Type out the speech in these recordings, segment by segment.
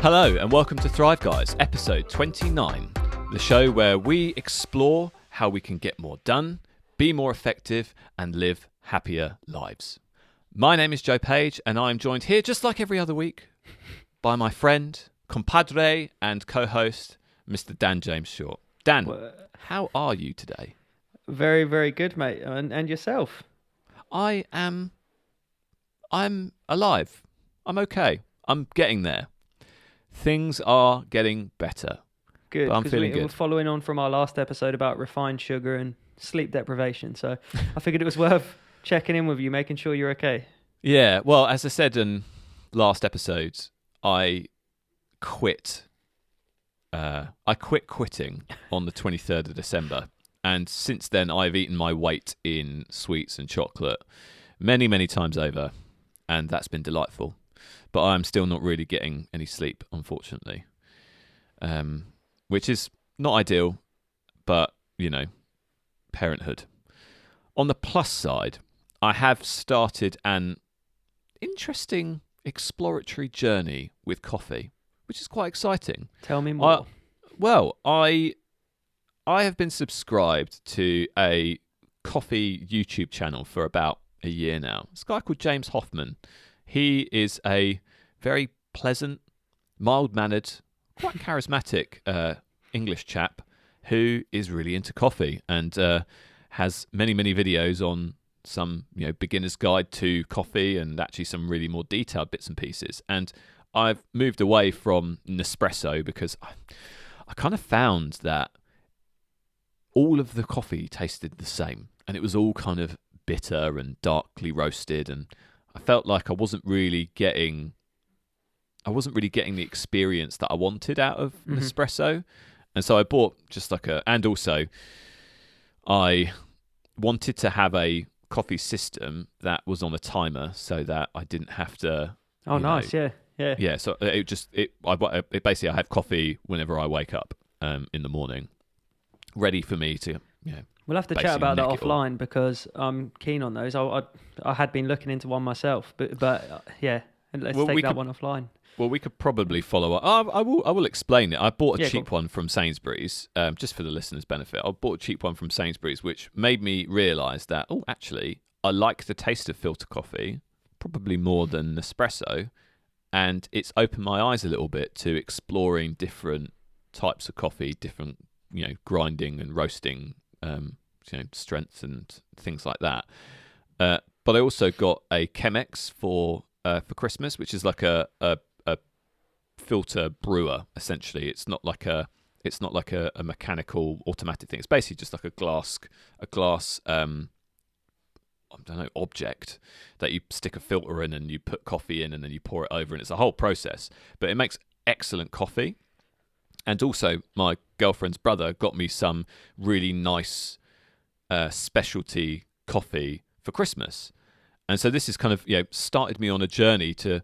Hello and welcome to Thrive Guys, episode 29, the show where we explore how we can get more done, be more effective, and live happier lives. My name is Joe Page, and I'm joined here, just like every other week, by my friend, compadre, and co-host, Mr. Dan James Short. Dan, how are you today? Very, very good, mate. And yourself? I'm alive. I'm okay. I'm getting there. Things are getting better. Good, I'm feeling good. We're following on from our last episode about refined sugar and sleep deprivation. So I figured it was worth checking in with you, making sure you're okay. Yeah, well, as I said in last episodes, I quit quitting on the 23rd of December. And since then, I've eaten my weight in sweets and chocolate many, many times over. And that's been delightful. But I'm still not really getting any sleep, unfortunately, which is not ideal, but, you know, parenthood. On the plus side, I have started an interesting exploratory journey with coffee, which is quite exciting. Tell me more. I have been subscribed to a coffee YouTube channel for about a year now. It's a guy called James Hoffman. He is a very pleasant, mild-mannered, quite charismatic English chap who is really into coffee and has many, many videos on some, beginner's guide to coffee and actually some really more detailed bits and pieces. And I've moved away from Nespresso because I kind of found that all of the coffee tasted the same and it was all kind of bitter and darkly roasted, and I felt like I wasn't really getting the experience that I wanted out of Nespresso. And so I bought just and also I wanted to have a coffee system that was on a timer so that I didn't have to. Oh, nice. Yeah. Yeah. So it basically, I have coffee whenever I wake up in the morning, ready for me to, We'll have to chat about that offline because I'm keen on those. I had been looking into one myself, but yeah, let's take that one offline. Well, we could probably follow up. I will explain it. I bought a cheap one from Sainsbury's, just for the listeners' benefit. I bought a cheap one from Sainsbury's, which made me realise that, actually, I like the taste of filter coffee, probably more than Nespresso, and it's opened my eyes a little bit to exploring different types of coffee, different, grinding and roasting strengths and things like that. But I also got a Chemex for Christmas, which is like a filter brewer. Essentially, it's not like a mechanical automatic thing. It's basically just like a glass object that you stick a filter in and you put coffee in and then you pour it over, and it's a whole process. But it makes excellent coffee. And also, my girlfriend's brother got me some really nice specialty coffee for Christmas. And so this is kind of, started me on a journey to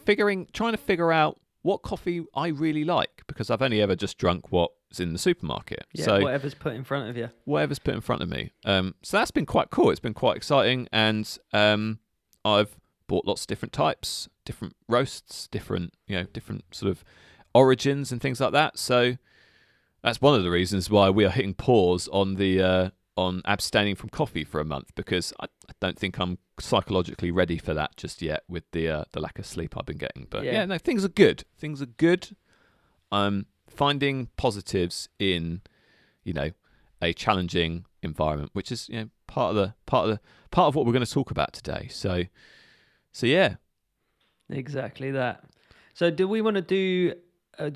trying to figure out what coffee I really like, because I've only ever just drunk what's in the supermarket. Yeah, so whatever's put in front of you. Whatever's put in front of me. So that's been quite cool. It's been quite exciting. And I've bought lots of different types, different roasts, different sort of origins and things like that. So that's one of the reasons why we are hitting pause on the on abstaining from coffee for a month, because I don't think I'm psychologically ready for that just yet with the lack of sleep I've been getting. But no, things are good. Things are good. I'm finding positives in a challenging environment, which is part of what we're going to talk about today. So yeah, exactly that. So do we want to do?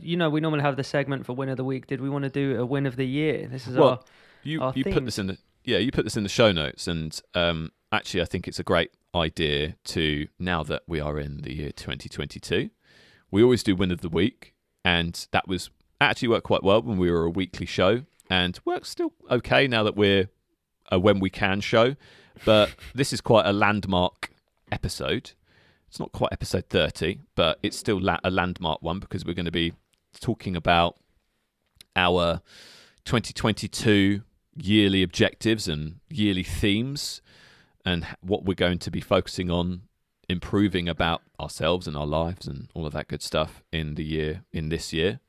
We normally have the segment for win of the week. Did we want to do a win of the year? This is our put this in the show notes, and actually I think it's a great idea to, now that we are in the year 2022, we always do win of the week, and that was actually worked quite well when we were a weekly show, and works still okay now that we're a when we can show. But this is quite a landmark episode. It's not quite episode 30, but it's still a landmark one, because we're going to be talking about our 2022 yearly objectives and yearly themes and what we're going to be focusing on improving about ourselves and our lives and all of that good stuff in this year.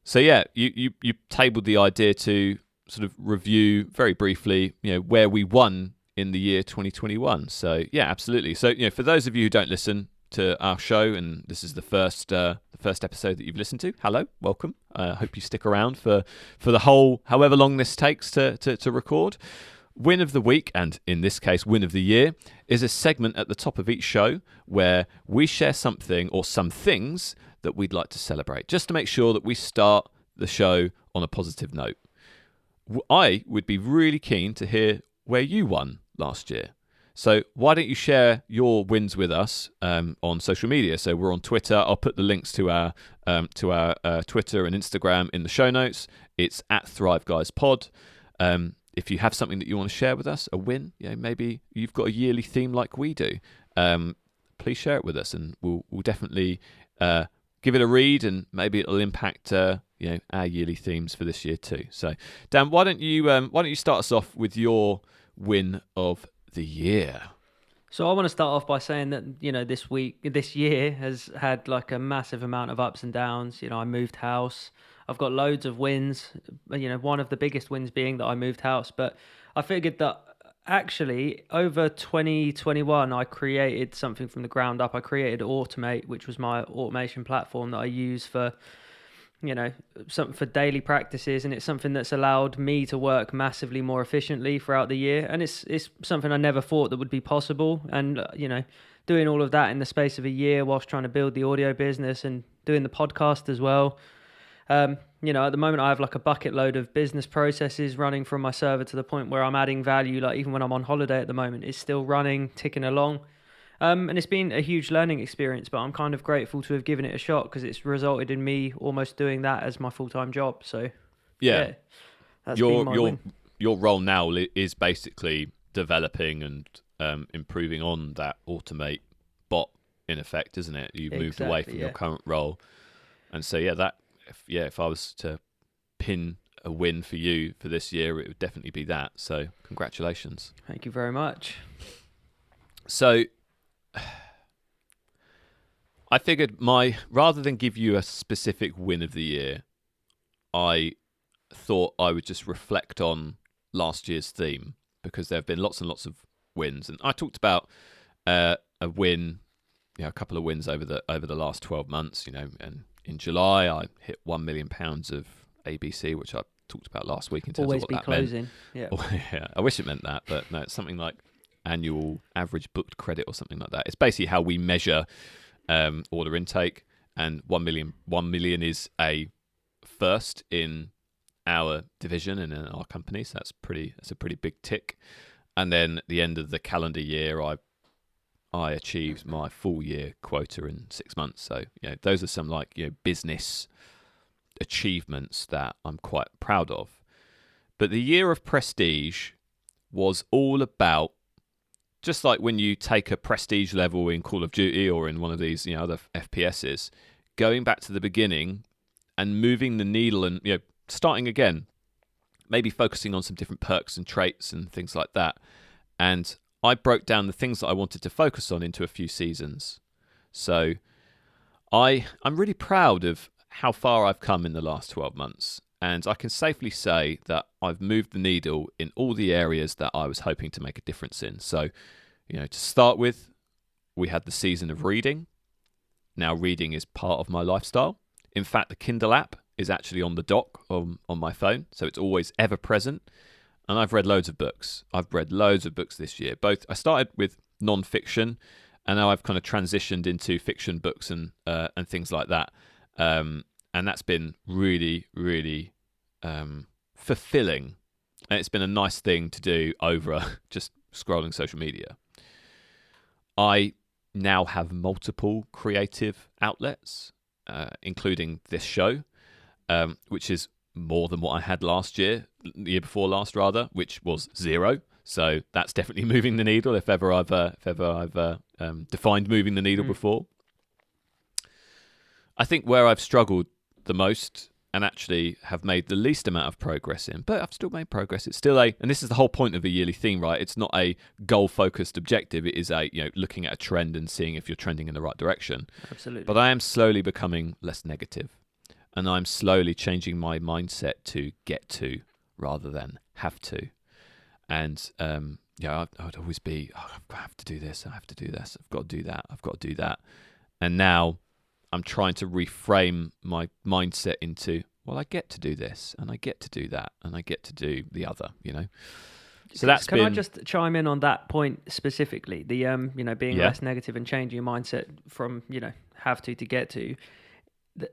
So yeah, you tabled the idea to sort of review very briefly, where we won in the year 2021. So yeah, absolutely. So for those of you who don't listen to our show, and this is the first episode that you've listened to, hello, welcome. I hope you stick around for the whole, however long this takes to record. Win of the week, and in this case, win of the year, is a segment at the top of each show where we share something or some things that we'd like to celebrate, just to make sure that we start the show on a positive note. I would be really keen to hear where you won last year. So why don't you share your wins with us on social media? So we're on Twitter. I'll put the links to our Twitter and Instagram in the show notes. It's @ThriveGuysPod. If you have something that you want to share with us, a win, maybe you've got a yearly theme like we do, please share it with us, and we'll definitely give it a read, and maybe it'll impact our yearly themes for this year too. So Dan, why don't you start us off with your win of the year? So I want to start off by saying that this year has had like a massive amount of ups and downs. I moved house. I've got loads of wins. One of the biggest wins being that I moved house. But I figured that actually over 2021 I created something from the ground up. I created Automate, which was my automation platform that I use for something for daily practices, and it's something that's allowed me to work massively more efficiently throughout the year. And it's something I never thought that would be possible. And doing all of that in the space of a year whilst trying to build the audio business and doing the podcast as well. At the moment I have like a bucket load of business processes running from my server to the point where I'm adding value. Like even when I'm on holiday at the moment, it's still running, ticking along. And it's been a huge learning experience, but I'm kind of grateful to have given it a shot because it's resulted in me almost doing that as my full-time job. So yeah, that's been my win. Your role now is basically developing and improving on that Automate bot in effect, isn't it? You've moved away from your current role, and so if I was to pin a win for you for this year, it would definitely be that. So congratulations. Thank you very much. So I figured rather than give you a specific win of the year, I thought I would just reflect on last year's theme, because there have been lots and lots of wins, and I talked about a win, a couple of wins over the last 12 months, and in July I hit £1 million of ABC, which I talked about last week in terms Always of what be that closing. meant. Yeah, I wish it meant that, but no, it's something like annual average booked credit or something like that. It's basically how we measure order intake, and 1 million is a first in our division and in our company, so that's a pretty big tick. And then at the end of the calendar year, I achieved my full year quota in 6 months. So those are some business achievements that I'm quite proud of. But the year of prestige was all about, just like when you take a prestige level in Call of Duty or in one of these other FPSs, going back to the beginning and moving the needle and starting again, maybe focusing on some different perks and traits and things like that. And I broke down the things that I wanted to focus on into a few seasons. So I'm really proud of how far I've come in the last 12 months. And I can safely say that I've moved the needle in all the areas that I was hoping to make a difference in. So, to start with, we had the season of reading. Now reading is part of my lifestyle. In fact, the Kindle app is actually on the dock on my phone, so it's always ever present. And I've read loads of books. I've read loads of books this year. I started with non-fiction, and now I've kind of transitioned into fiction books and things like that. And that's been really, really fulfilling. And it's been a nice thing to do over just scrolling social media. I now have multiple creative outlets, including this show, which is more than what I had the year before last rather, which was 0. So that's definitely moving the needle if ever I've defined moving the needle before. I think where I've struggled the most and actually have made the least amount of progress in, but I've still made progress. It's still and this is the whole point of a yearly theme, right? It's not a goal-focused objective. It is looking at a trend and seeing if you're trending in the right direction. Absolutely. But I am slowly becoming less negative, and I'm slowly changing my mindset to get to rather than have to. And I would always be, I have to do this, I have to do this, I've got to do that, I've got to do that. And now I'm trying to reframe my mindset into, well, I get to do this, and I get to do that, and I get to do the other, So Can I just chime in on that point specifically? The being less negative and changing your mindset from have to get to.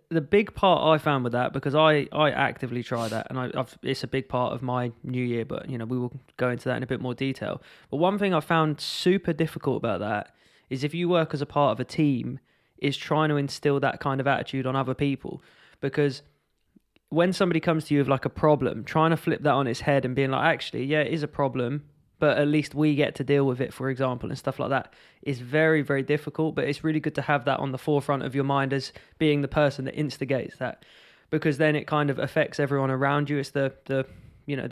The big part I found with that, because I actively try that, and it's a big part of my new year, but we will go into that in a bit more detail. But one thing I found super difficult about that is if you work as a part of a team, is trying to instill that kind of attitude on other people. Because when somebody comes to you with like a problem, trying to flip that on its head and being like, actually, yeah, it is a problem, but at least we get to deal with it, for example, and stuff like that, is very, very difficult. But it's really good to have that on the forefront of your mind as being the person that instigates that, because then it kind of affects everyone around you. It's the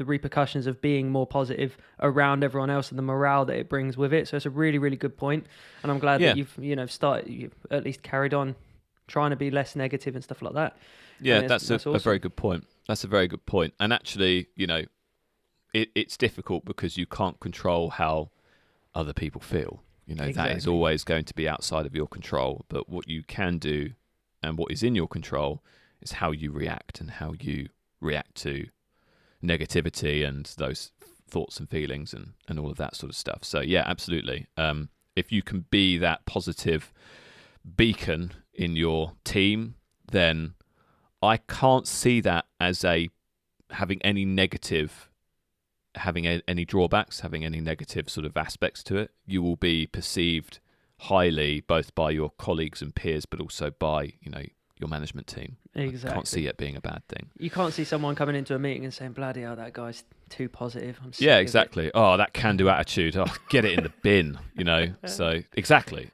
repercussions of being more positive around everyone else and the morale that it brings with it. So it's a really, really good point. And I'm glad that you've you've at least carried on trying to be less negative and stuff like that. Yeah, that's awesome. a very good point. That's a very good point. And actually, it's difficult because you can't control how other people feel. Exactly. That is always going to be outside of your control. But what you can do and what is in your control is how you react and how you react to negativity and those thoughts and feelings and all of that sort of stuff. So yeah, absolutely. If you can be that positive beacon in your team, then I can't see that as having any drawbacks, having any negative sort of aspects to it. You will be perceived highly both by your colleagues and peers, but also by your management team. Exactly. I can't see it being a bad thing. You can't see someone coming into a meeting and saying, bloody hell, that guy's too positive. I'm sick Yeah, of exactly. it. Oh, that can-do attitude. Oh, get it in the bin, So exactly.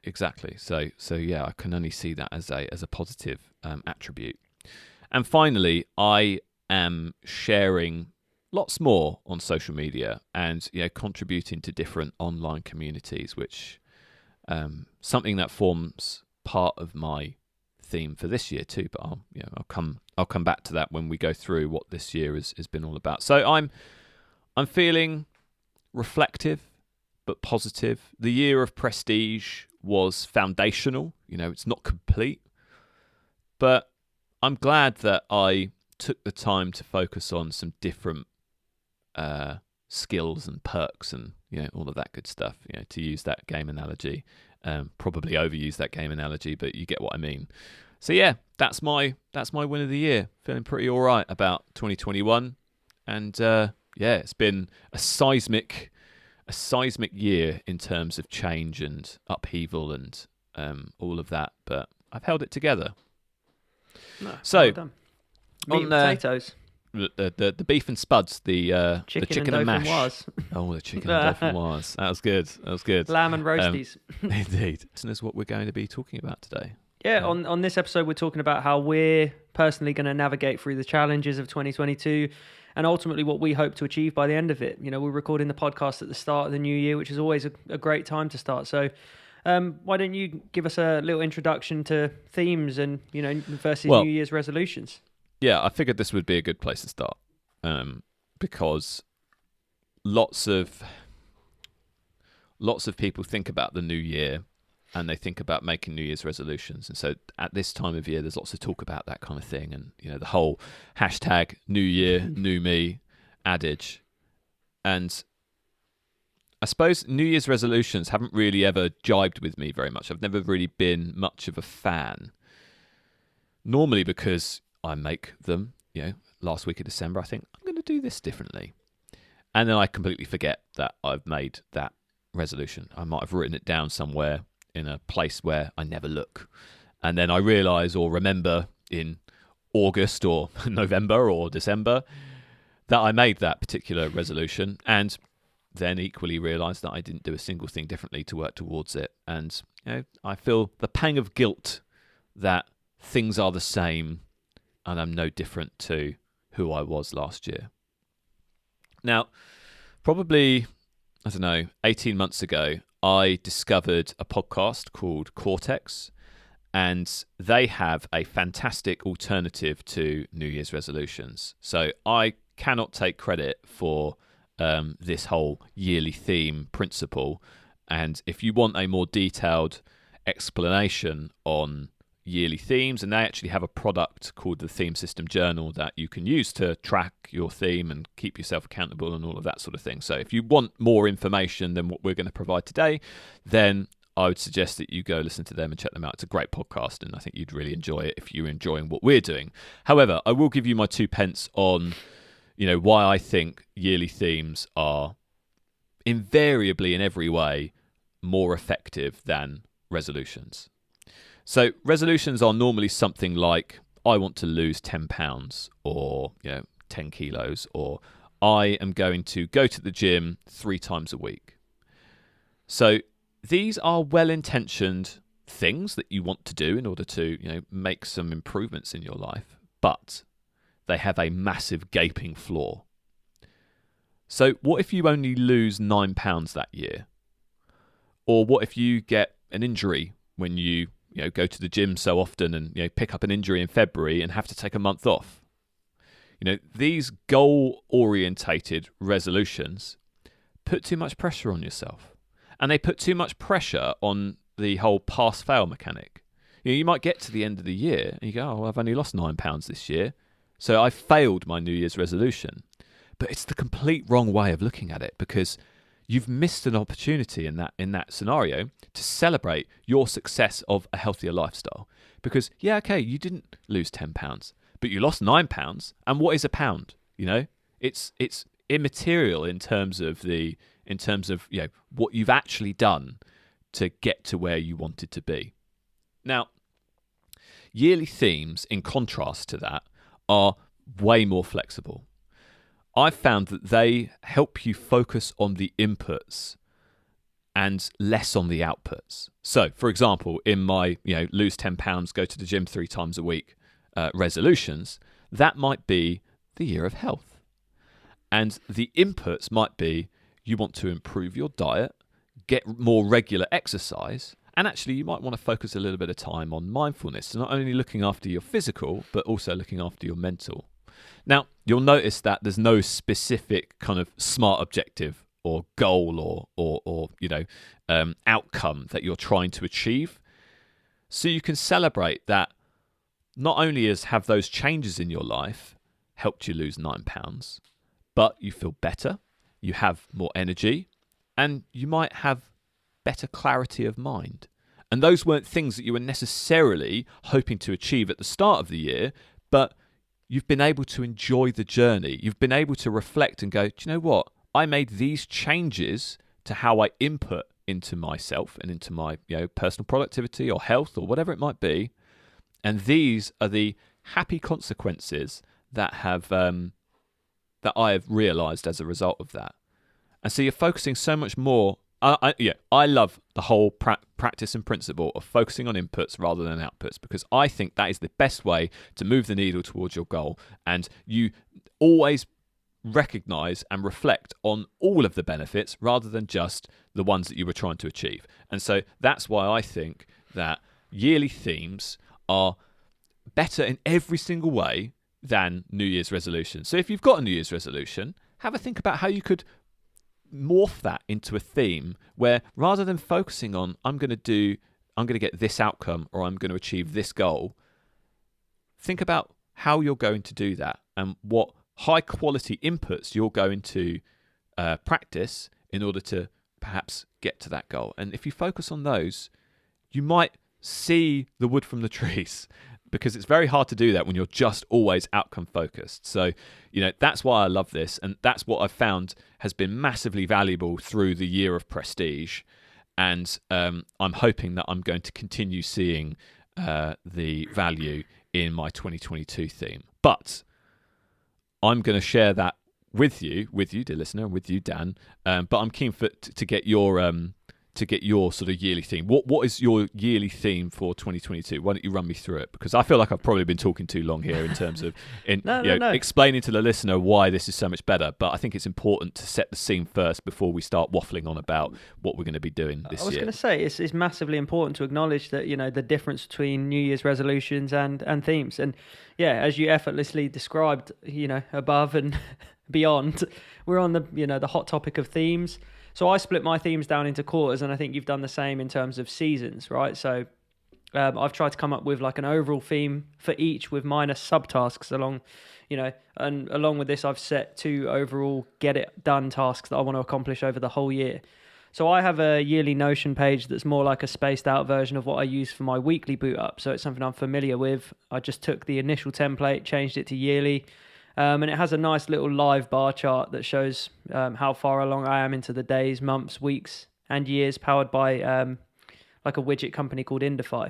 So yeah, I can only see that as a positive attribute. And finally, I am sharing lots more on social media and contributing to different online communities, which something that forms part of my theme for this year too. But I'll come back to that when we go through what this year has been all about. So I'm feeling reflective but positive. The year of prestige was foundational. It's not complete, but I'm glad that I took the time to focus on some different skills and perks and all of that good stuff. To use that game analogy, probably overuse that game analogy, but you get what I mean. So yeah, that's my win of the year. Feeling pretty all right about 2021, and it's been a seismic year in terms of change and upheaval and all of that. But I've held it together. No, so well done. Meat and potatoes. The beef and spuds, the chicken and mash. Was. Oh, the chicken and dauphinoise. That was good. Lamb and roasties. Indeed. This is what we're going to be talking about today. Yeah, on this episode, we're talking about how we're personally going to navigate through the challenges of 2022 and ultimately what we hope to achieve by the end of it. We're recording the podcast at the start of the new year, which is always a great time to start. So why don't you give us a little introduction to themes and, versus New Year's resolutions? Yeah, I figured this would be a good place to start because lots of people think about the new year and they think about making New Year's resolutions. And so at this time of year, there's lots of talk about that kind of thing. And, the whole hashtag New Year, New Me adage. And I suppose New Year's resolutions haven't really ever jibed with me very much. I've never really been much of a fan. Normally because I make them, last week of December, I think, I'm going to do this differently. And then I completely forget that I've made that resolution. I might have written it down somewhere in a place where I never look. And then I realise or remember in August or November or December that I made that particular resolution, and then equally realise that I didn't do a single thing differently to work towards it. And I feel the pang of guilt that things are the same and I'm no different to who I was last year. Now, probably, 18 months ago, I discovered a podcast called Cortex, and they have a fantastic alternative to New Year's resolutions. So I cannot take credit for this whole yearly theme principle. And if you want a more detailed explanation on yearly themes, and they actually have a product called the Theme System Journal that you can use to track your theme and keep yourself accountable and all of that sort of thing. So if you want more information than what we're going to provide today, then I would suggest that you go listen to them and check them out. It's a great podcast, and I think you'd really enjoy it if you're enjoying what we're doing. However, I will give you my 2 pence on, why I think yearly themes are invariably in every way more effective than resolutions. So resolutions are normally something like, I want to lose 10 pounds or 10 kilos, or I am going to go to the gym 3 times a week. So these are well-intentioned things that you want to do in order to make some improvements in your life, but they have a massive gaping flaw. So what if you only lose 9 pounds that year? Or what if you get an injury when you go to the gym so often and pick up an injury in February and have to take a month off? These goal-orientated resolutions put too much pressure on yourself, and they put too much pressure on the whole pass-fail mechanic. You might get to the end of the year and you go, "Oh, I've only lost 9 pounds this year, so I failed my New Year's resolution." But it's the complete wrong way of looking at it, because you've missed an opportunity in that scenario to celebrate your success of a healthier lifestyle. Because you didn't lose 10 pounds, but you lost 9 pounds. And what is a pound? It's immaterial in terms of what you've actually done to get to where you wanted to be. Now, yearly themes, in contrast to that, are way more flexible. I've found that they help you focus on the inputs and less on the outputs. So, for example, in my lose 10 pounds, go to the gym 3 times a week resolutions, that might be the year of health. And the inputs might be you want to improve your diet, get more regular exercise, and actually you might want to focus a little bit of time on mindfulness, so not only looking after your physical, but also looking after your mental. Now, you'll notice that there's no specific kind of smart objective or goal or outcome that you're trying to achieve. So you can celebrate that not only have those changes in your life helped you lose 9 pounds, but you feel better, you have more energy, and you might have better clarity of mind. And those weren't things that you were necessarily hoping to achieve at the start of the year, but you've been able to enjoy the journey. You've been able to reflect and go, do you know what? I made these changes to how I input into myself and into my personal productivity or health or whatever it might be. And these are the happy consequences that I have realized as a result of that. And so you're focusing so much more. I love the whole practice and principle of focusing on inputs rather than outputs, because I think that is the best way to move the needle towards your goal. And you always recognize and reflect on all of the benefits rather than just the ones that you were trying to achieve. And so that's why I think that yearly themes are better in every single way than New Year's resolutions. So if you've got a New Year's resolution, have a think about how you could morph that into a theme where, rather than focusing on I'm going to get this outcome or I'm going to achieve this goal, think about how you're going to do that and what high quality inputs you're going to practice in order to perhaps get to that goal. And if you focus on those, you might see the wood from the trees, because it's very hard to do that when you're just always outcome focused. So, that's why I love this. And that's what I've found has been massively valuable through the year of Prestige. And I'm hoping that I'm going to continue seeing the value in my 2022 theme. But I'm going to share that with you, dear listener, and with you, Dan. But I'm keen to get your to get your sort of yearly theme. What is your yearly theme for 2022? Why don't you run me through it? Because I feel like I've probably been talking too long here in terms of explaining to the listener why this is so much better. But I think it's important to set the scene first before we start waffling on about what we're going to be doing this year. I was going to say it's massively important to acknowledge that the difference between New Year's resolutions and themes. And yeah, as you effortlessly described, above and beyond, we're on the hot topic of themes. So I split my themes down into quarters, and I think you've done the same in terms of seasons, right? So I've tried to come up with like an overall theme for each with minor subtasks along, and along with this, I've set 2 overall get it done tasks that I want to accomplish over the whole year. So I have a yearly Notion page that's more like a spaced out version of what I use for my weekly boot up. So it's something I'm familiar with. I just took the initial template, changed it to yearly. And it has a nice little live bar chart that shows how far along I am into the days, months, weeks, and years, powered by like a widget company called Indify.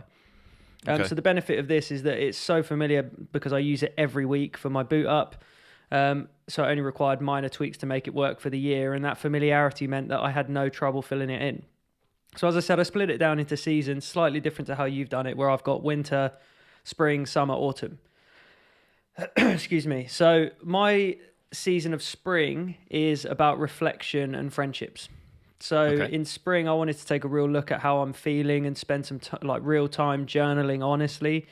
Okay. So the benefit of this is that it's so familiar because I use it every week for my boot up. So it only required minor tweaks to make it work for the year, and that familiarity meant that I had no trouble filling it in. So as I said, I split it down into seasons, slightly different to how you've done it, where I've got winter, spring, summer, autumn. Excuse me. So my season of spring is about reflection and friendships. So in spring, I wanted to take a real look at how I'm feeling and spend some real time journaling honestly.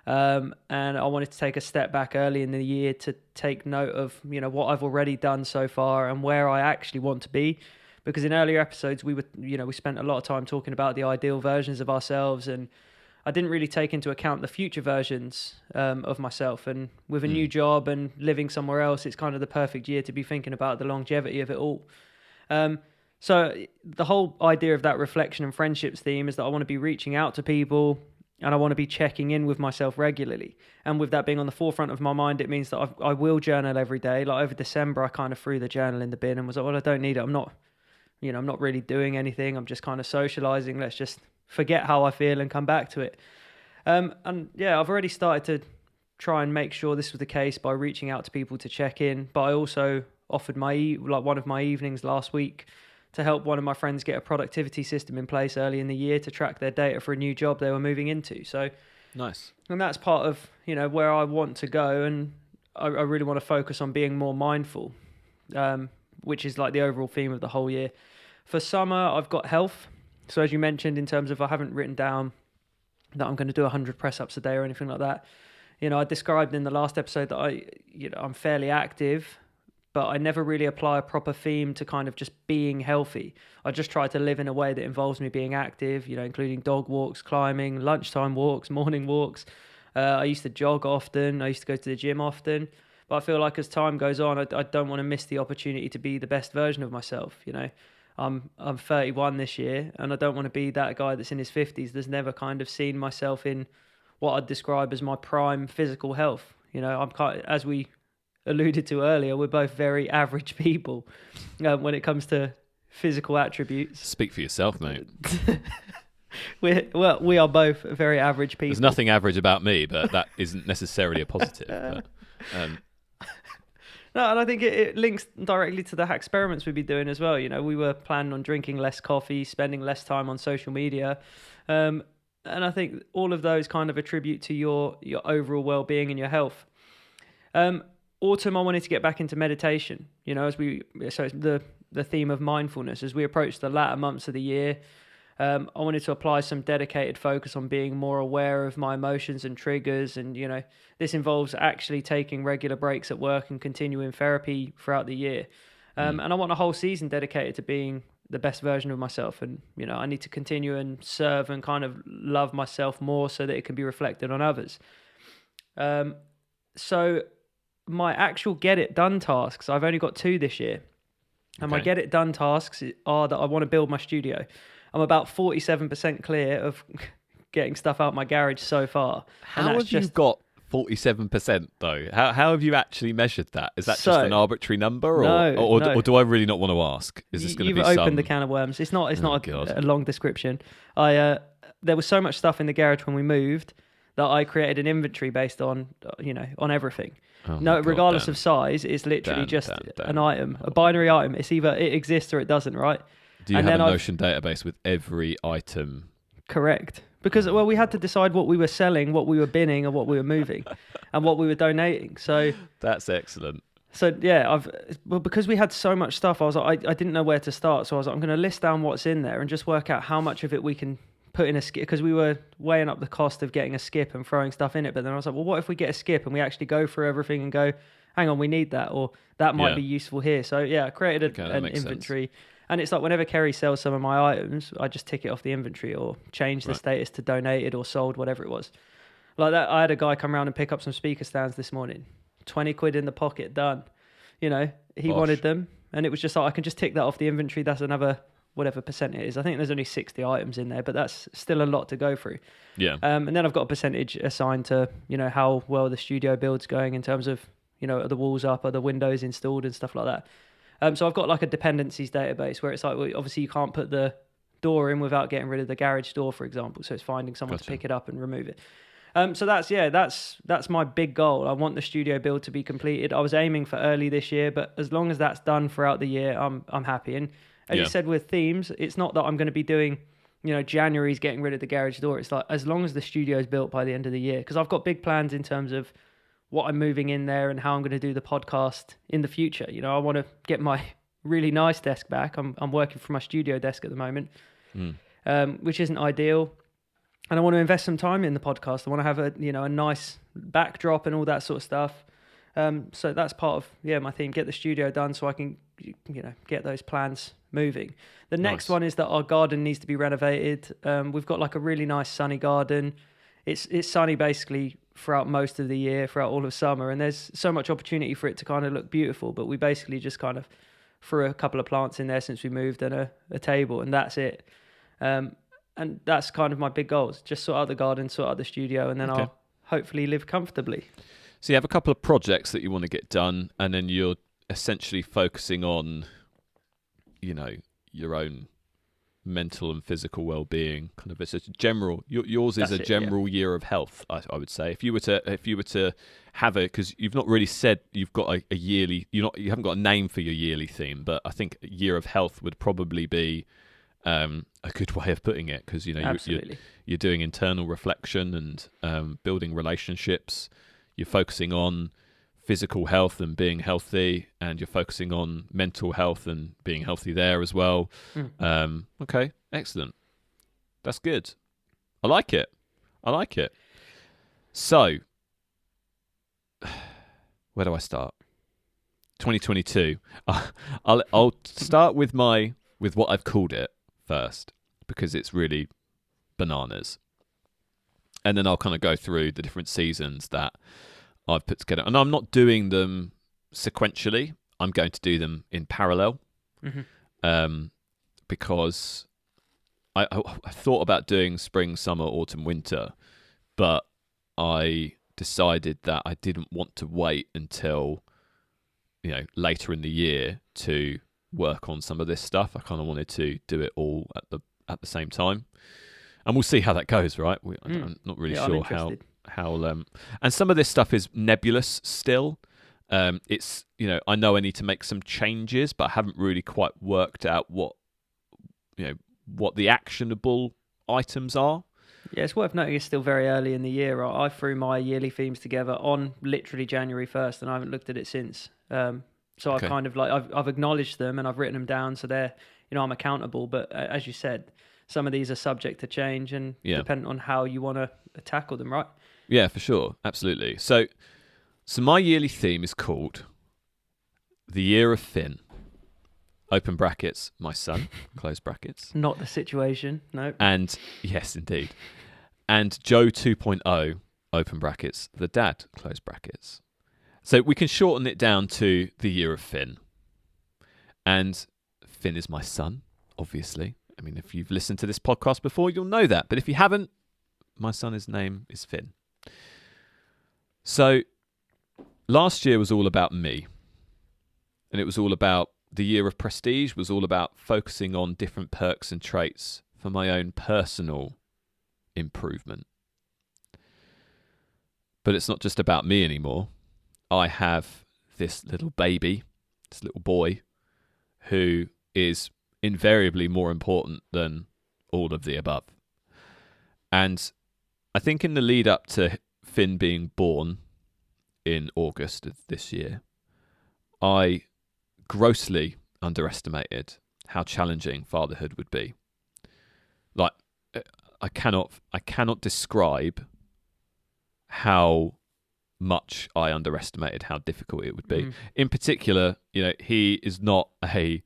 And I wanted to take a step back early in the year to take note of, what I've already done so far and where I actually want to be. Because in earlier episodes, we spent a lot of time talking about the ideal versions of ourselves, and I didn't really take into account the future versions of myself. And with a new job and living somewhere else, it's kind of the perfect year to be thinking about the longevity of it all. So the whole idea of that reflection and friendships theme is that I want to be reaching out to people and I want to be checking in with myself regularly. And with that being on the forefront of my mind, it means that I will journal every day. Like over December, I kind of threw the journal in the bin and was like, well, I don't need it. I'm not really doing anything. I'm just kind of socializing. Let's just forget how I feel and come back to it. And yeah, I've already started to try and make sure this was the case by reaching out to people to check in. But I also offered one of my evenings last week to help one of my friends get a productivity system in place early in the year to track their data for a new job they were moving into. So nice. And that's part of, where I want to go. And I really want to focus on being more mindful, which is like the overall theme of the whole year. For summer, I've got health. So as you mentioned, in terms of I haven't written down that I'm going to do 100 press-ups a day or anything like that. I described in the last episode that I'm fairly active, but I never really apply a proper theme to kind of just being healthy. I just try to live in a way that involves me being active, including dog walks, climbing, lunchtime walks, morning walks. I used to jog often. I used to go to the gym often. But I feel like as time goes on, I don't want to miss the opportunity to be the best version of myself, I'm 31 this year, and I don't want to be that guy that's in his 50s that's never kind of seen myself in what I'd describe as my prime physical health. I'm as we alluded to earlier, we're both very average people when it comes to physical attributes. Speak for yourself, mate. We are both very average people. There's nothing average about me, but that isn't necessarily a positive. But, No, and I think it links directly to the experiments we'd be doing as well. We were planning on drinking less coffee, spending less time on social media. And I think all of those kind of attribute to your overall well-being and your health. Autumn, I wanted to get back into meditation, so it's the theme of mindfulness. As we approach the latter months of the year, I wanted to apply some dedicated focus on being more aware of my emotions and triggers. And, this involves actually taking regular breaks at work and continuing therapy throughout the year. And I want a whole season dedicated to being the best version of myself. And, I need to continue and serve and kind of love myself more so that it can be reflected on others. So my actual get it done tasks, I've only got 2 this year. And my get it done tasks are that I want to build my studio. I'm about 47% clear of getting stuff out my garage so far. How have you got 47% though? How have you actually measured that? Is that just an arbitrary number, or do I really not want to ask? Is this going to be You've opened the can of worms. It's not a long description. There was so much stuff in the garage when we moved that I created an inventory based on everything. Regardless of size, it's literally an item, a binary item. It's either it exists or it doesn't, right? Do you And have a then Notion database with every item? Correct. Because, well, we had to decide what we were selling, what we were binning, and what we were moving, and what we were donating. So That's excellent. yeah, because we had so much stuff, I was like, I didn't know where to start. So I was like, I'm going to list down what's in there and just work out how much of it we can put in a skip, because we were weighing up the cost of getting a skip and throwing stuff in it. But then I was like, well, what if we get a skip and we actually go through everything and go, hang on, we need that, or that might be useful here. So yeah, I created an inventory. Sense. And it's like whenever Kerry sells some of my items, I just tick it off the inventory or change the status to donated or sold, whatever it was. Like that, I had a guy come around and pick up some speaker stands this morning. 20 quid in the pocket, done. You know, he wanted them. And it was just like, I can just tick that off the inventory. That's another whatever percent it is. I think there's only 60 items in there, but that's still a lot to go through. Yeah. And then I've got a percentage assigned to, you know, how well the studio build's going in terms of, you know, are the walls up, are the windows installed and stuff like that. So I've got like a dependencies database where it's like, well, obviously you can't put the door in without getting rid of the garage door, for example. So it's finding someone to pick it up and remove it. So that's my big goal. I want the studio build to be completed. I was aiming for early this year, but as long as that's done throughout the year, I'm happy. And as you said with themes, it's not that I'm going to be doing, you know, January's getting rid of the garage door. It's like as long as the studio is built by the end of the year, because I've got big plans in terms of what I'm moving in there and how I'm going to do the podcast in the future. You know, I want to get my really nice desk back. I'm working from my studio desk at the moment, which isn't ideal. And I want to invest some time in the podcast. I want to have a nice backdrop and all that sort of stuff. So that's part of my theme. Get the studio done so I can get those plans moving. The next one is that our garden needs to be renovated. We've got like a really nice sunny garden. It's sunny basically throughout most of the year, throughout all of summer, and there's so much opportunity for it to kind of look beautiful. But we basically just kind of threw a couple of plants in there since we moved and a table, and that's it. And that's kind of my big goals. Just sort out the garden, sort out the studio, and then I'll hopefully live comfortably. So you have a couple of projects that you want to get done, and then you're essentially focusing on, you know, your own mental and physical well-being. Kind of, it's a general. Yours is a general year of health, I would say. If you were to have a, because you've not really said you've got a yearly. You haven't got a name for your yearly theme, but I think year of health would probably be a good way of putting it, because you're doing internal reflection and building relationships. You're focusing on physical health and being healthy, and you're focusing on mental health and being healthy there as well. Okay, excellent. That's good. I like it. So, where do I start? 2022. I'll start with what I've called it first, because it's really bananas. And then I'll kind of go through the different seasons that I've put together. And I'm not doing them sequentially. I'm going to do them in parallel. Because I thought about doing spring, summer, autumn, winter, but I decided that I didn't want to wait until, you know, later in the year to work on some of this stuff. I kind of wanted to do it all at the same time. And we'll see how that goes, right? I'm not really sure how and some of this stuff is nebulous still. It's, you know, I know I need to make some changes, but I haven't really quite worked out what the actionable items are. Yeah, it's worth noting it's still very early in the year. I threw my yearly themes together on literally January 1st, and I haven't looked at it since. So I've kind of I've acknowledged them and I've written them down, so they're, you know, I'm accountable. But as you said, some of these are subject to change and dependent on how you want to tackle them, right? Yeah, for sure. Absolutely. So my yearly theme is called The Year of Finn. Open brackets, my son, close brackets. Not the situation, no. And, yes, indeed. And Joe 2.0, open brackets, the dad, close brackets. So we can shorten it down to The Year of Finn. And Finn is my son, obviously. I mean, if you've listened to this podcast before, you'll know that. But if you haven't, my son's name is Finn. So last year was all about me. And it was all about, the year of prestige was all about focusing on different perks and traits for my own personal improvement. But it's not just about me anymore. I have this little baby, this little boy, who is invariably more important than all of the above. And I think in the lead up to Finn being born in August of this year, I grossly underestimated how challenging fatherhood would be. Like, I cannot describe how much I underestimated how difficult it would be. In particular, he's not an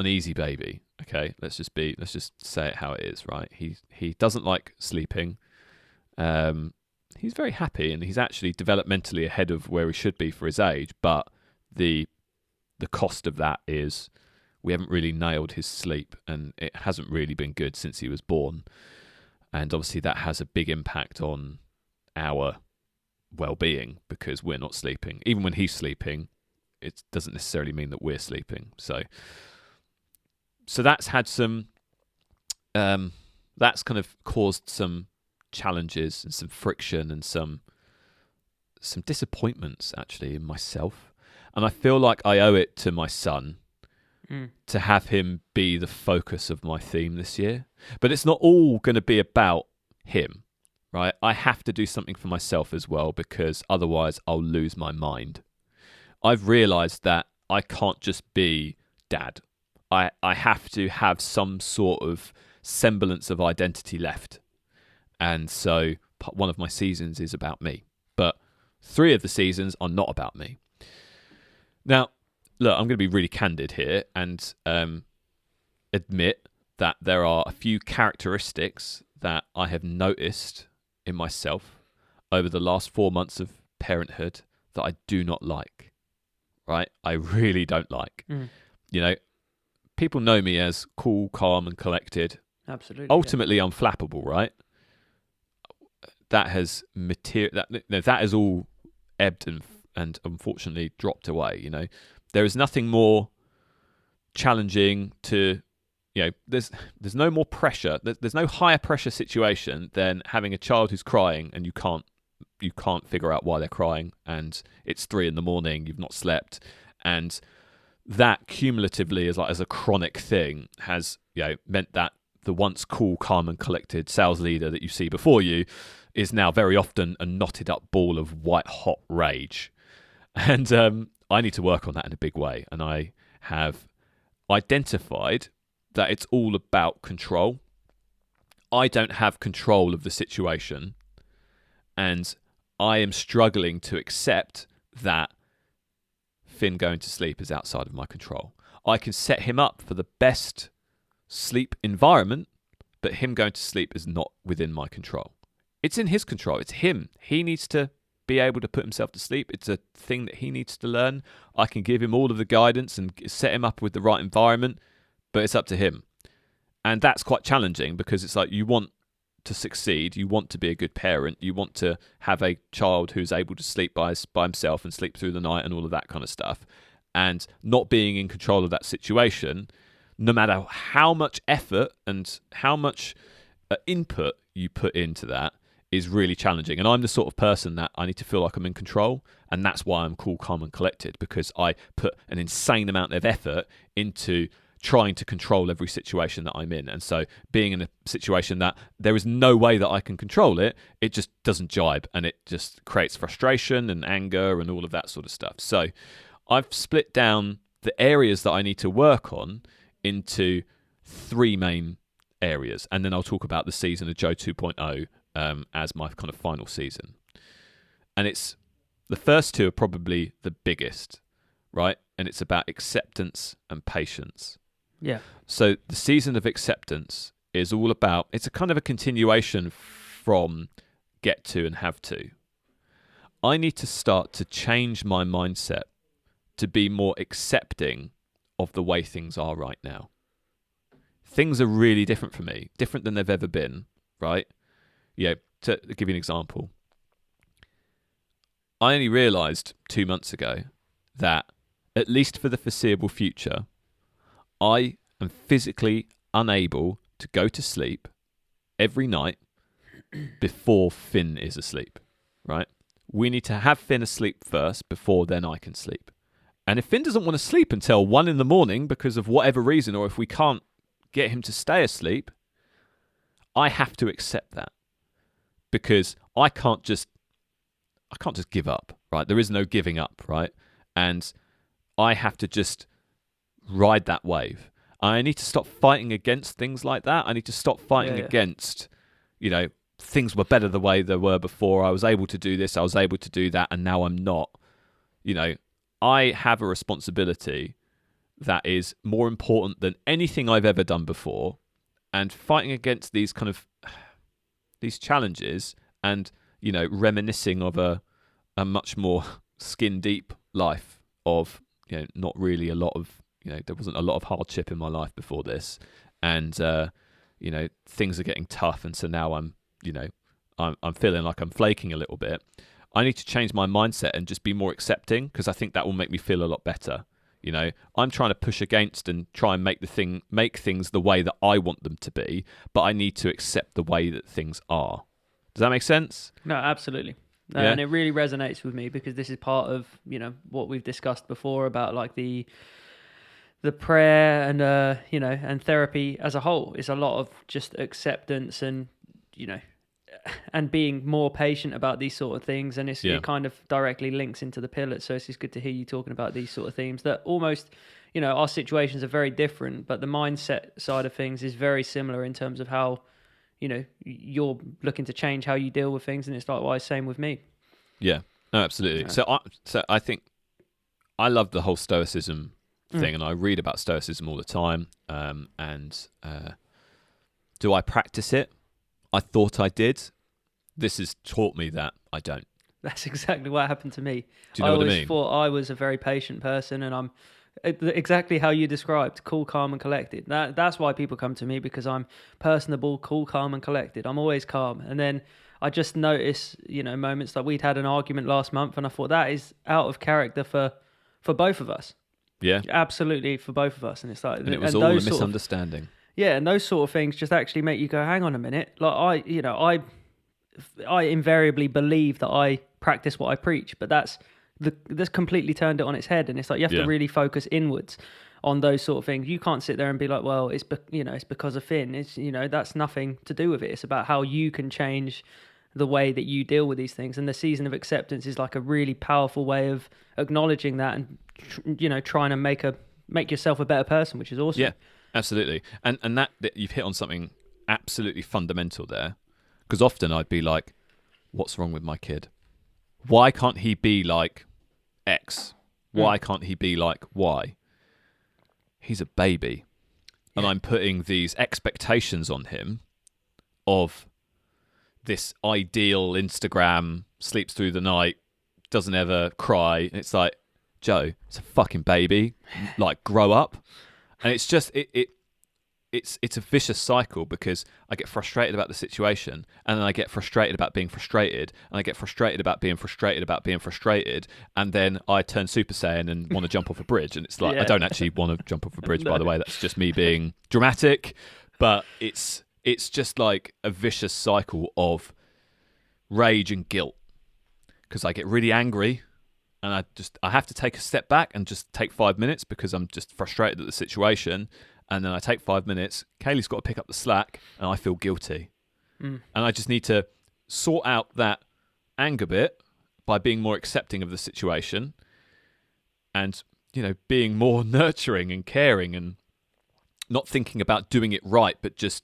easy baby. Okay, let's just say it how it is, right? He doesn't like sleeping. He's very happy, and he's actually developmentally ahead of where he should be for his age. But the cost of that is we haven't really nailed his sleep, and it hasn't really been good since he was born. And obviously that has a big impact on our well-being because we're not sleeping. Even when he's sleeping, it doesn't necessarily mean that we're sleeping. So that's had some, that's kind of caused some challenges and some friction and some disappointments actually in myself. And I feel like I owe it to my son to have him be the focus of my theme this year. But it's not all going to be about him, right? I have to do something for myself as well, because otherwise I'll lose my mind. I've realised that I can't just be dad. I have to have some sort of semblance of identity left. And so one of my seasons is about me. But 3 of the seasons are not about me. Now, look, I'm going to be really candid here and admit that there are a few characteristics that I have noticed in myself over the last 4 months of parenthood that I do not like, right? I really don't like. People know me as cool, calm and collected. Absolutely. Ultimately unflappable, right? That has that has all ebbed and unfortunately dropped away. There is nothing more challenging to, there's no more pressure. There's no higher pressure situation than having a child who's crying and you can't figure out why they're crying, and it's 3 a.m, you've not slept, and that cumulatively as a chronic thing has meant that the once cool, calm and collected sales leader that you see before you is now very often a knotted up ball of white hot rage. And I need to work on that in a big way. And I have identified that it's all about control. I don't have control of the situation, and I am struggling to accept that Finn going to sleep is outside of my control. I can set him up for the best sleep environment, but him going to sleep is not within my control. It's in his control. It's him. He needs to be able to put himself to sleep. It's a thing that he needs to learn. I can give him all of the guidance and set him up with the right environment, but it's up to him. And that's quite challenging, because it's like you want to succeed, you want to be a good parent, you want to have a child who's able to sleep by himself and sleep through the night and all of that kind of stuff. And not being in control of that situation, no matter how much effort and how much input you put into that, is really challenging. And I'm the sort of person that I need to feel like I'm in control, and that's why I'm cool, calm and collected, because I put an insane amount of effort into trying to control every situation that I'm in. And so being in a situation that there is no way that I can control it, it just doesn't jibe, and it just creates frustration and anger and all of that sort of stuff. So I've split down the areas that I need to work on into 3 main areas, and then I'll talk about the season of Joe 2.0 as my kind of final season. And it's the first 2 are probably the biggest, right? And it's about acceptance and patience. Yeah. So the season of acceptance is all about, it's a kind of a continuation from get to and have to. I need to start to change my mindset to be more accepting of the way things are right now. Things are really different for me, different than they've ever been, right? To give you an example, I only realised 2 months ago that, at least for the foreseeable future, I am physically unable to go to sleep every night before Finn is asleep, right? We need to have Finn asleep first before then I can sleep. And if Finn doesn't want to sleep until 1 a.m. because of whatever reason, or if we can't get him to stay asleep, I have to accept that, because I can't just give up, right? There is no giving up, right? And I have to just ride that wave. I need to stop fighting against things like that. I need to stop fighting against, things were better the way they were before. I was able to do this, I was able to do that, and now I'm not. I have a responsibility that is more important than anything I've ever done before, and fighting against these kind of these challenges and reminiscing of a much more skin deep life of not really a lot of there wasn't a lot of hardship in my life before this, and things are getting tough, and so now I'm feeling like I'm flaking a little bit. I need to change my mindset and just be more accepting, because I think that will make me feel a lot better. I'm trying to push against and try and make things the way that I want them to be, but I need to accept the way that things are. Does that make sense? No, absolutely. And it really resonates with me, because this is part of what we've discussed before about like the prayer and and therapy as a whole. Is a lot of just acceptance and and being more patient about these sort of things, and it kind of directly links into the pillars. So it's just good to hear you talking about these sort of themes that almost, our situations are very different, but the mindset side of things is very similar in terms of how, you're looking to change how you deal with things, and it's likewise same with me. Yeah, no, absolutely. So I think I love the whole Stoicism thing, and I read about Stoicism all the time. Do I practice it? I thought I did. This has taught me that I don't. That's exactly what happened to me. Do you know what I mean? I always thought I was a very patient person, and I'm exactly how you described, cool, calm, and collected. That's why people come to me, because I'm personable, cool, calm, and collected. I'm always calm. And then I just notice, moments like we'd had an argument last month, and I thought that is out of character for both of us. Yeah. Absolutely, for both of us. And it's like... And it was all a misunderstanding. And those sort of things just actually make you go, hang on a minute. Like I invariably believe that I practice what I preach, but that's completely turned it on its head. And it's like you have to really focus inwards on those sort of things. You can't sit there and be like, well, it's because of Finn. It's that's nothing to do with it. It's about how you can change the way that you deal with these things. And the season of acceptance is like a really powerful way of acknowledging that and trying to make yourself a better person, which is awesome. Yeah. Absolutely. And that you've hit on something absolutely fundamental there, because often I'd be like, what's wrong with my kid? Why can't he be like X? Why can't he be like Y? He's a baby. And I'm putting these expectations on him of this ideal Instagram, sleeps through the night, doesn't ever cry. And it's like, Joe, it's a fucking baby. Like, grow up. And it's just it's a vicious cycle, because I get frustrated about the situation, and then I get frustrated about being frustrated, and I get frustrated about being frustrated about being frustrated, and then I turn Super Saiyan and want to jump off a bridge. And it's like, I don't actually want to jump off a bridge, by the way. That's just me being dramatic. But it's just like a vicious cycle of rage and guilt, because I get really angry. And I have to take a step back and just take 5 minutes, because I'm just frustrated at the situation. And then I take 5 minutes. Kaylee's got to pick up the slack, and I feel guilty. And I just need to sort out that anger bit by being more accepting of the situation, and being more nurturing and caring, and not thinking about doing it right, but just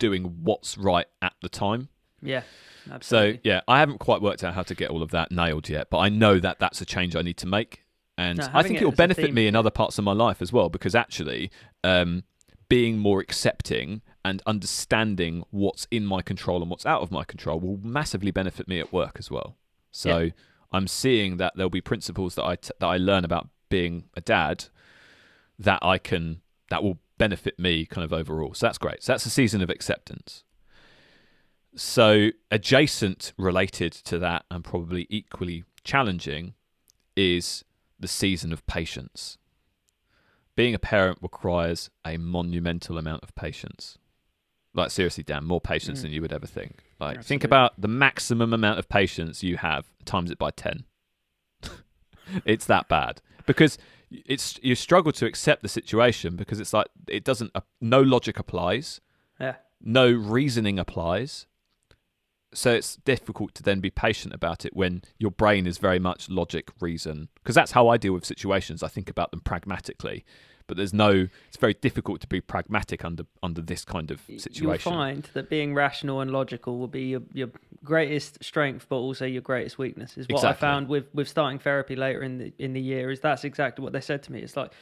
doing what's right at the time. Yeah. Absolutely. So, I haven't quite worked out how to get all of that nailed yet, but I know that that's a change I need to make. And I think it will benefit me in other parts of my life as well, because actually being more accepting and understanding what's in my control and what's out of my control will massively benefit me at work as well. So I'm seeing that there'll be principles that I learn about being a dad that will benefit me kind of overall. So that's great. So that's a season of acceptance. So adjacent, related to that, and probably equally challenging, is the season of patience. Being a parent requires a monumental amount of patience. Like, seriously, Dan, more patience than you would ever think. Like, think about the maximum amount of patience you have, times it by 10. It's that bad. Because you struggle to accept the situation because it's like it doesn't. No logic applies. Yeah. No reasoning applies. So it's difficult to then be patient about it when your brain is very much logic, reason. Because that's how I deal with situations. I think about them pragmatically. But it's very difficult to be pragmatic under this kind of situation. You'll find that being rational and logical will be your greatest strength, but also your greatest weakness. Is what I found with starting therapy later in the year. Is that's exactly what they said to me. It's like,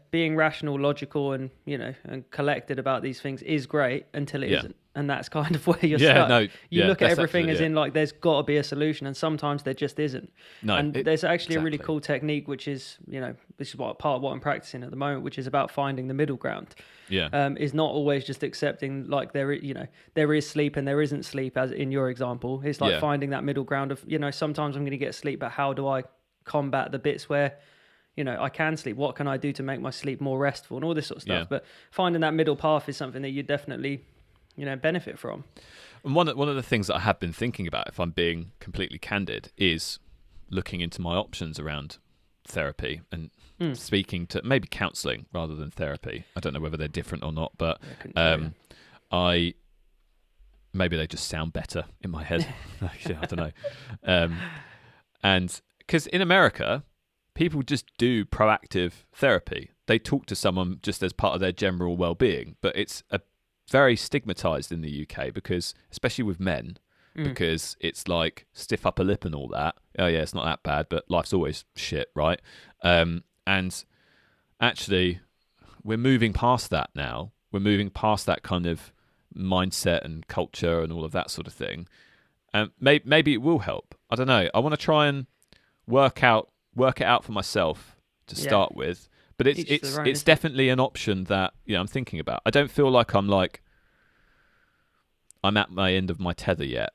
being rational, logical, and and collected about these things is great until it isn't, and that's kind of where you're stuck. You look at everything as in like there's got to be a solution, and sometimes there just isn't. There's actually a really cool technique, which is this is part of what I'm practicing at the moment, which is about finding the middle ground. Is not always just accepting like there is sleep and there isn't sleep, as in your example. It's like finding that middle ground of sometimes I'm going to get sleep, but how do I combat the bits where I can sleep? What can I do to make my sleep more restful and all this sort of stuff? But finding that middle path is something that you definitely, benefit from. And one of the things that I have been thinking about, if I'm being completely candid, is looking into my options around therapy and speaking to maybe counselling rather than therapy. I don't know whether they're different or not, but maybe they just sound better in my head. I don't know. And because in America, people just do proactive therapy. They talk to someone just as part of their general well-being, but it's very stigmatized in the UK because, especially with men, because it's like stiff upper lip and all that. Oh yeah, it's not that bad, but life's always shit, right? And actually, we're moving past that now. We're moving past that kind of mindset and culture and all of that sort of thing. And maybe it will help. I don't know. I want to try and work it out for myself to start with, but it's definitely an option that I'm thinking about. I don't feel like I'm at my end of my tether yet.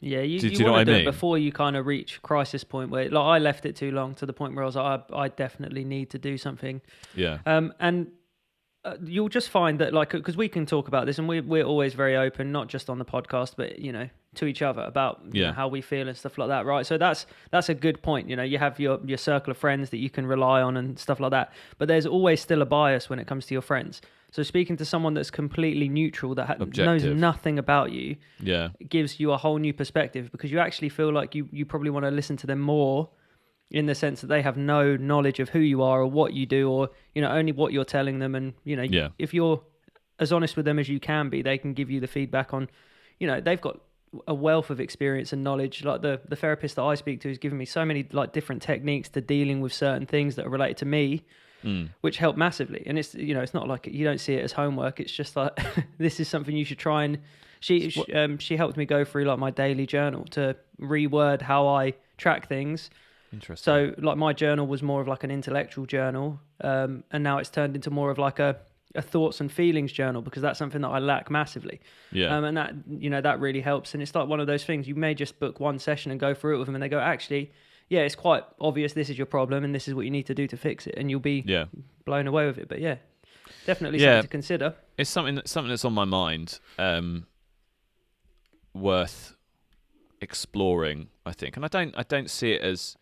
Yeah, you do you know want what to I do mean? it before you kind of reach crisis point where, like, I left it too long to the point where I was like, I definitely need to do something. Yeah. And you'll just find that, like, because we can talk about this, and we're always very open, not just on the podcast, but to each other about how we feel and stuff like that, right? So that's a good point. You have your circle of friends that you can rely on and stuff like that, but there's always still a bias when it comes to your friends. So speaking to someone that's completely neutral, that knows nothing about you, gives you a whole new perspective, because you actually feel like you probably want to listen to them more, in the sense that they have no knowledge of who you are or what you do, or only what you're telling them. And if you're as honest with them as you can be, they can give you the feedback on, they've got a wealth of experience and knowledge. Like the therapist that I speak to has given me so many like different techniques to dealing with certain things that are related to me, which help massively. And it's it's not like you don't see it as homework. It's just like this is something you should try. And she helped me go through like my daily journal to reword how I track things. Interesting. So like my journal was more of like an intellectual journal, and now it's turned into more of like a thoughts and feelings journal, because that's something that I lack massively. And that that really helps. And it's like one of those things, you may just book one session and go through it with them, and they go, actually, it's quite obvious this is your problem and this is what you need to do to fix it, and you'll be blown away with it. But definitely something to consider. It's something that's on my mind, worth exploring, I think. And I don't see it as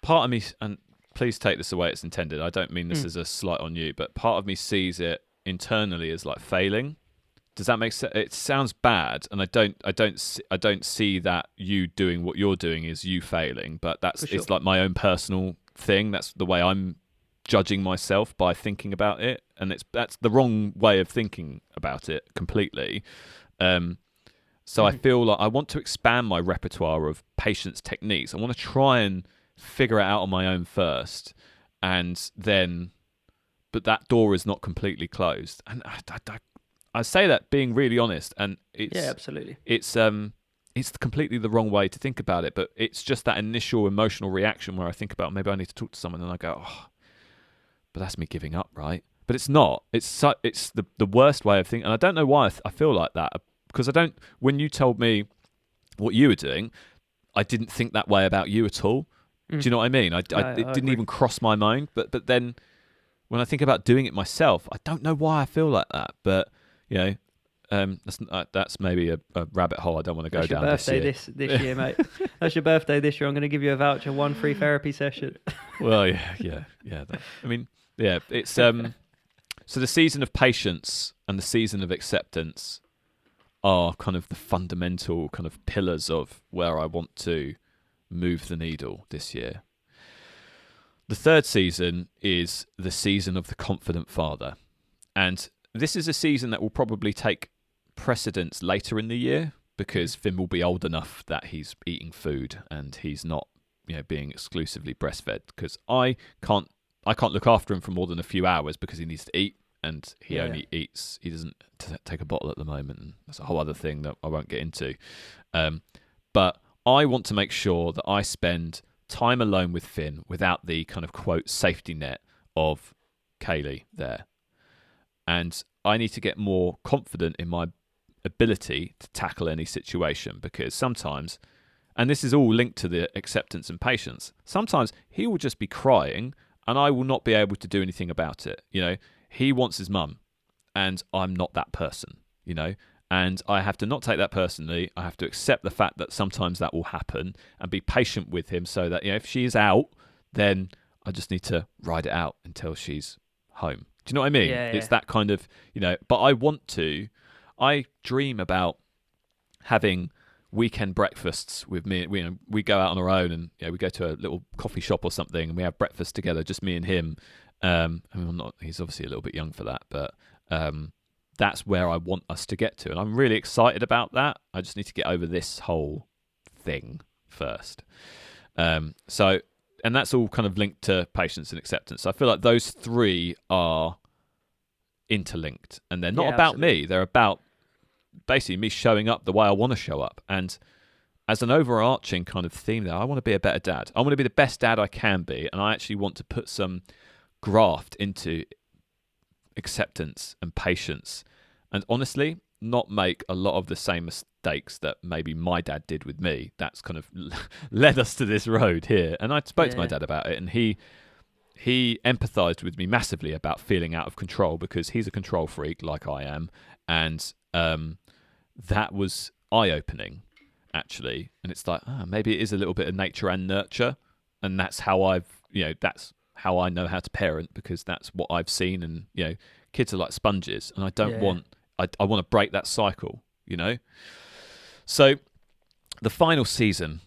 part of me, and please take this the way it's intended. I don't mean this as a slight on you, but part of me sees it internally as like failing. Does that make sense? It sounds bad, and I don't see that you doing what you're doing is you failing, but it's like my own personal thing. That's the way I'm judging myself, by thinking about it, and that's the wrong way of thinking about it completely. So I feel like I want to expand my repertoire of patience techniques. I want to try and figure it out on my own first, and then, but that door is not completely closed. And I say that being really honest, and it's absolutely. It's completely the wrong way to think about it, but it's just that initial emotional reaction where I think about maybe I need to talk to someone, and I go, but that's me giving up, right? But it's not. It's the worst way of thinking, and I don't know why I feel like that, because when you told me what you were doing, I didn't think that way about you at all. Do you know what I mean? It didn't even cross my mind. But then when I think about doing it myself, I don't know why I feel like that. But That's maybe a rabbit hole I don't want to go That's your down birthday this this year, mate. That's your birthday this year. I'm going to give you a voucher, 1 free therapy session. Well, yeah. I mean, yeah, it's so the season of patience and the season of acceptance are kind of the fundamental kind of pillars of where I want to move the needle this year. The third season is the season of the confident father. And this is a season that will probably take precedence later in the year because Finn will be old enough that he's eating food and he's not, being exclusively breastfed, because I can't look after him for more than a few hours because he needs to eat, and he only eats. He doesn't take a bottle at the moment. And that's a whole other thing that I won't get into. But I want to make sure that I spend time alone with Finn without the kind of quote safety net of Kaylee there. And I need to get more confident in my ability to tackle any situation, because sometimes, and this is all linked to the acceptance and patience, sometimes he will just be crying and I will not be able to do anything about it. He wants his mum and I'm not that person, and I have to not take that personally. I have to accept the fact that sometimes that will happen and be patient with him so that, if she is out, then I just need to ride it out until she's home. Do you know what I mean? Yeah. It's that kind of, but I dream about having weekend breakfasts with me. We go out on our own and we go to a little coffee shop or something and we have breakfast together, just me and him. He's obviously a little bit young for that, but that's where I want us to get to. And I'm really excited about that. I just need to get over this whole thing first. And that's all kind of linked to patience and acceptance. So I feel like those three are interlinked, and they're not about me. They're about basically me showing up the way I want to show up. And as an overarching kind of theme there, I want to be a better dad. I want to be the best dad I can be. And I actually want to put some graft into acceptance and patience. And honestly, not make a lot of the same mistakes that maybe my dad did with me. That's kind of led us to this road here. And I spoke to my dad about it, and he empathized with me massively about feeling out of control, because he's a control freak like I am. And that was eye-opening, actually. And it's like, maybe it is a little bit of nature and nurture. And that's how that's how I know how to parent, because that's what I've seen. And, kids are like sponges, and I don't want... I want to break that cycle, So the final season,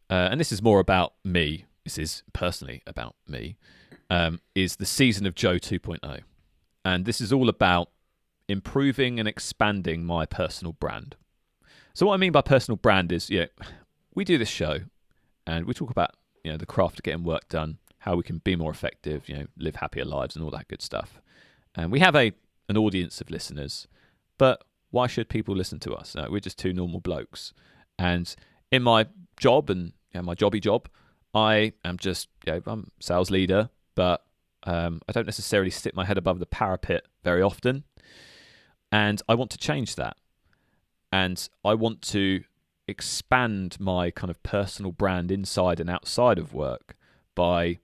and this is more about me, this is personally about me, is the season of Joe 2.0. And this is all about improving and expanding my personal brand. So what I mean by personal brand is, we do this show and we talk about, the craft of getting work done, how we can be more effective, live happier lives and all that good stuff. And we have an audience of listeners. But why should people listen to us? No, we're just two normal blokes. And in my job and my jobby job, I am just, I'm sales leader, but I don't necessarily stick my head above the parapet very often. And I want to change that. And I want to expand my kind of personal brand inside and outside of work by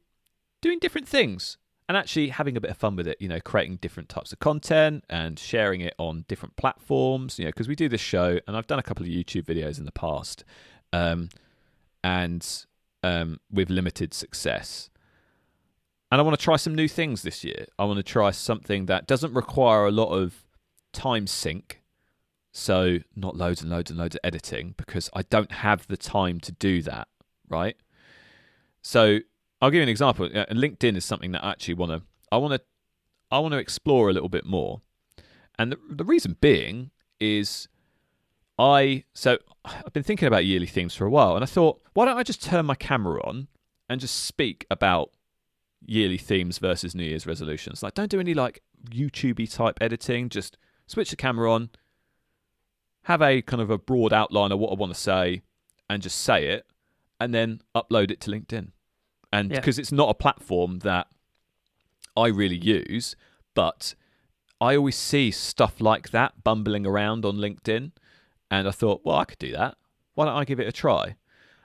doing different things. And actually having a bit of fun with it, creating different types of content and sharing it on different platforms, because we do this show, and I've done a couple of YouTube videos in the past, and with limited success. And I want to try some new things this year. I want to try something that doesn't require a lot of time sink, so not loads and loads and loads of editing, because I don't have the time to do that, right? So I'll give you an example. LinkedIn is something that I actually I want to explore a little bit more. And the reason being is I've been thinking about yearly themes for a while, and I thought, why don't I just turn my camera on and just speak about yearly themes versus New Year's resolutions? Like, don't do any like YouTube-y type editing, just switch the camera on, have a kind of a broad outline of what I want to say, and just say it, and then upload it to LinkedIn. And because it's not a platform that I really use, but I always see stuff like that bumbling around on LinkedIn. And I thought, well, I could do that. Why don't I give it a try?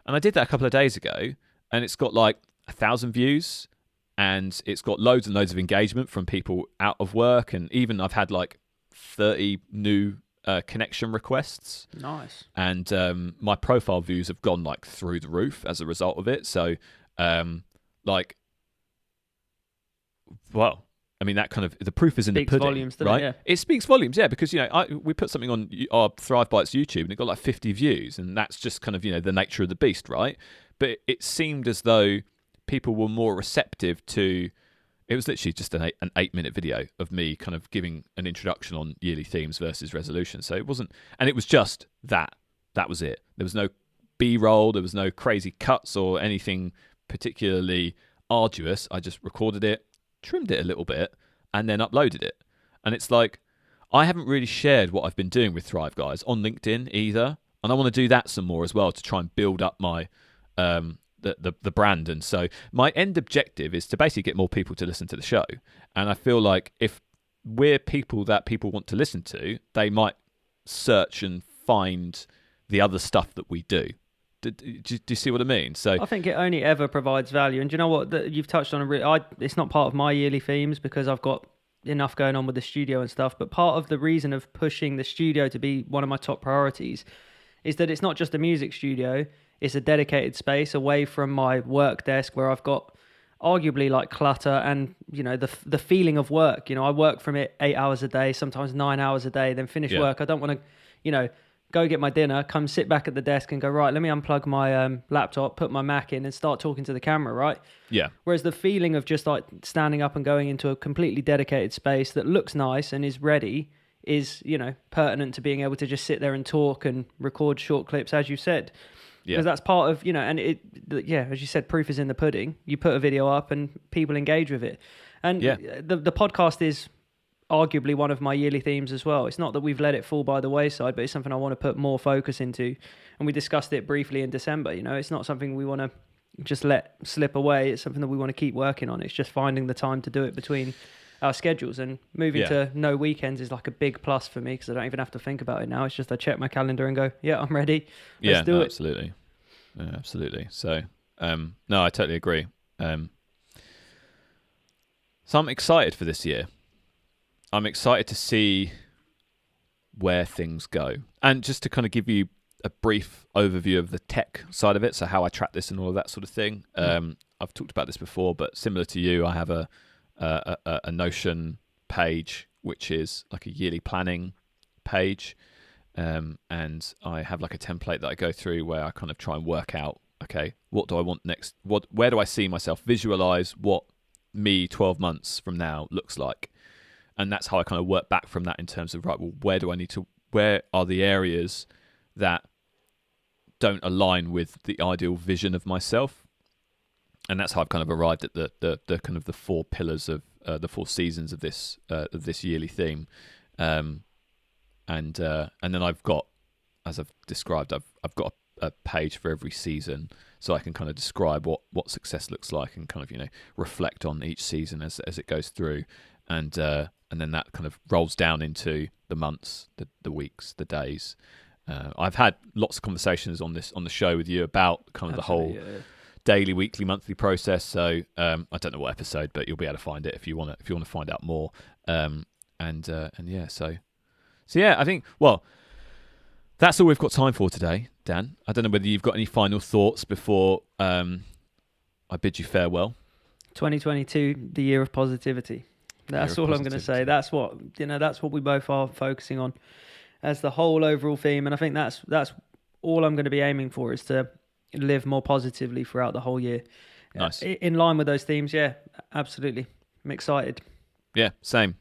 And I did that a couple of days ago, and it's got like 1,000 views, and it's got loads and loads of engagement from people out of work. And even I've had like 30 new connection requests. Nice. And my profile views have gone like through the roof as a result of it. So, like, well, I mean, that kind of, the proof is in the pudding, volumes, right? It? It speaks volumes, yeah, because, we put something on our Thrive Bites YouTube and it got like 50 views, and that's just kind of, the nature of the beast, right? But it seemed as though people were more receptive to, it was literally just an 8-minute video of me kind of giving an introduction on yearly themes versus resolutions. So it wasn't, and it was just that. That was it. There was no B-roll, there was no crazy cuts or anything particularly arduous. I just recorded it, trimmed it a little bit, and then uploaded it. And it's like, I haven't really shared what I've been doing with Thrive Guys on LinkedIn either, and I want to do that some more as well to try and build up my the brand. And so my end objective is to basically get more people to listen to the show. And I feel like if we're people that people want to listen to, they might search and find the other stuff that we do. Do you see what I mean? So I think it only ever provides value. And do you know what? You've touched on it's not part of my yearly themes because I've got enough going on with the studio and stuff. But part of the reason of pushing the studio to be one of my top priorities is that it's not just a music studio. It's a dedicated space away from my work desk where I've got arguably like clutter and, the feeling of work. I work from it 8 hours a day, sometimes 9 hours a day, then finish work. I don't want to, go get my dinner, come sit back at the desk and go, right, let me unplug my laptop, put my Mac in and start talking to the camera, right? Yeah. Whereas the feeling of just like standing up and going into a completely dedicated space that looks nice and is ready is, pertinent to being able to just sit there and talk and record short clips, as you said. Yeah. Because that's part of, and as you said, proof is in the pudding. You put a video up and people engage with it. And the podcast is arguably one of my yearly themes as well. It's not that we've let it fall by the wayside, but it's something I want to put more focus into. And we discussed it briefly in December. It's not something we want to just let slip away. It's something that we want to keep working on. It's just finding the time to do it between our schedules, and moving to no weekends is like a big plus for me because I don't even have to think about it now. It's just I check my calendar and go, yeah, I'm ready. Let's do it. Absolutely. Yeah, absolutely. So, no, I totally agree. So I'm excited for this year. I'm excited to see where things go. And just to kind of give you a brief overview of the tech side of it, so how I track this and all of that sort of thing. I've talked about this before, but similar to you, I have a Notion page, which is like a yearly planning page. And I have like a template that I go through where I kind of try and work out, okay, what do I want next? Where do I see myself? Visualize what me 12 months from now looks like. And that's how I kind of work back from that in terms of, right, well, where are the areas that don't align with the ideal vision of myself? And that's how I've kind of arrived at the kind of the 4 pillars of the 4 seasons of this yearly theme. And then I've got, as I've described, I've got a page for every season, so I can kind of describe what success looks like and kind of reflect on each season as it goes through, and then that kind of rolls down into the months, the weeks, the days. I've had lots of conversations on the show with you about kind of the whole daily, weekly, monthly process. So I don't know what episode, but you'll be able to find it if you want to find out more. So yeah, I think, well, that's all we've got time for today, Dan. I don't know whether you've got any final thoughts before I bid you farewell. 2022, the year of positivity. That's all I'm going to say. That's what we both are focusing on as the whole overall theme. And I think that's all I'm going to be aiming for, is to live more positively throughout the whole year. Nice. In line with those themes, yeah, absolutely. I'm excited. Yeah, same.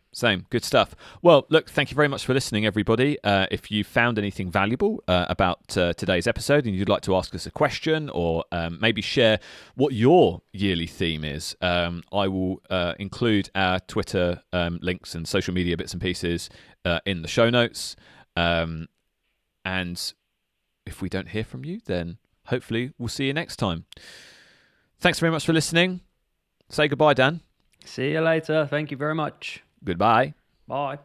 Good stuff. Well, look, thank you very much for listening, everybody. If you found anything valuable about today's episode and you'd like to ask us a question, or maybe share what your yearly theme is, I will include our Twitter links and social media bits and pieces in the show notes. And if we don't hear from you, then hopefully we'll see you next time. Thanks very much for listening. Say goodbye, Dan. See you later. Thank you very much. Goodbye. Bye.